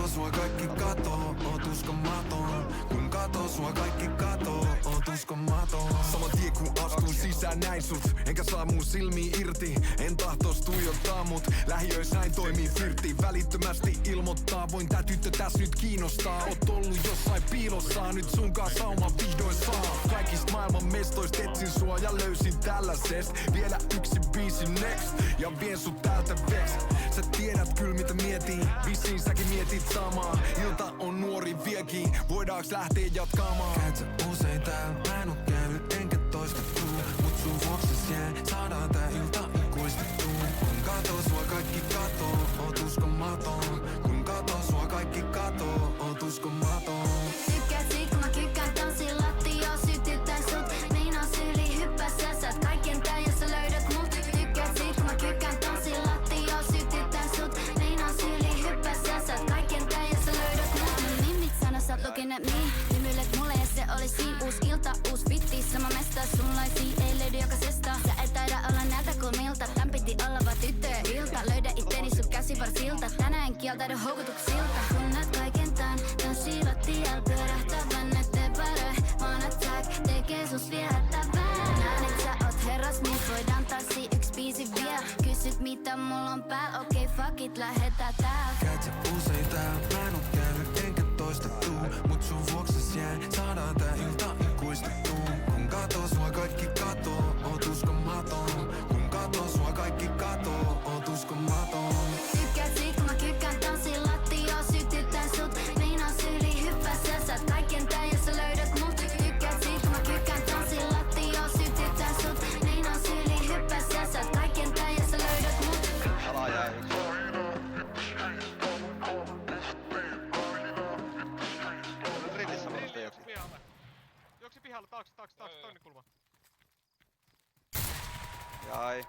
sua kaikki katoo, oot uskomaton. Kun kato sua kaikki katoo, oot uskomaton. Sama tie kun astun sisään näin sut, enkä saa mun silmiin irti. En tahtos tuijottaa mut, lähiöis näin toimii flirtti. Välittömästi ilmoittaa, voin tää tyttö täs nyt kiinnostaa. Oot ollut jossain piilossa, nyt sunkaan sauma vihdoin saa. Kaikista maailman mestoista etsin sua ja löysin tällaisesta. Vielä yksi biisi next, ja vien sut täältä veks. Sä tiedät kyl mitä mietin, vissiin säkin mietit samaa. Ilta on nuori viekin, voidaanks lähteä jatkamaan? Käyt sä usein täällä, mä en oo käynyt enkä toista tuu. Mut sun vuokses jää, saadaan tää ilta ikuistettuu. Kun kato sua kaikki katoo, oot uskomaton. Kun kato sua kaikki katoo, oot uskomaton. Tykkäät sit kun mä kykkään tanssin lattiaa, sytytän sut. Meinaa syli hyppää sä saat kaiken tän ja sä löydät mut. Tykkäät sit kun mä kykkään tanssin lattiaa, sytytän sut. Meinaa syli hyppää sä saat kaiken tän ja sä löydät mut. Mun nimit sano sä oot looking at me. Hymyilet mulle ja se oli siinä. Uus ilta, uus fitti, sama mesta. Sunlaisia ei löydy jokaisesta. Sä et taida olla näiltä kulmilta. Tän piti olla vaan tyttöjen ilta. Löydä itteni sun käsivarsilta. Tänään en kieltäydy houkutuksilta. Kun näet kaiken tän, tanssii lattial pyörähtävän ettei pärö. Vaan attack tekee sus viehättävää. Näen et sä oot herras, niin voidaan tanssia yks biisi vielä. Kysyt mitä mulla on päällä, okei fuck it, lähetään täällä. Käyt sä usein täällä, mä en oo käynyt enkä toista tuu. Mut sun vuokses jää, saadaan tää ilta ikuistettuu. Kun kato sua kaikki katoo, oot uskomaton. Kun kato sua kaikki katoo, oot uskomaton. Tykkäät sit kun mä kykkään tanssin lattiaa, sytytän sut. Meinaa syli hyppää sä saat kaiken tän ja sä löydät mut. Tykkäät sit kun mä kykkään tanssin lattiaa, sytytän sut. Meinaa syli hyppää sä saat kaiken tän ja sä löydät mut. Ala jäi yksi. Ritissä varmasti Niin, joku. pihalle. Juoksi pihalle, taakse, toinen kulma. Jäi.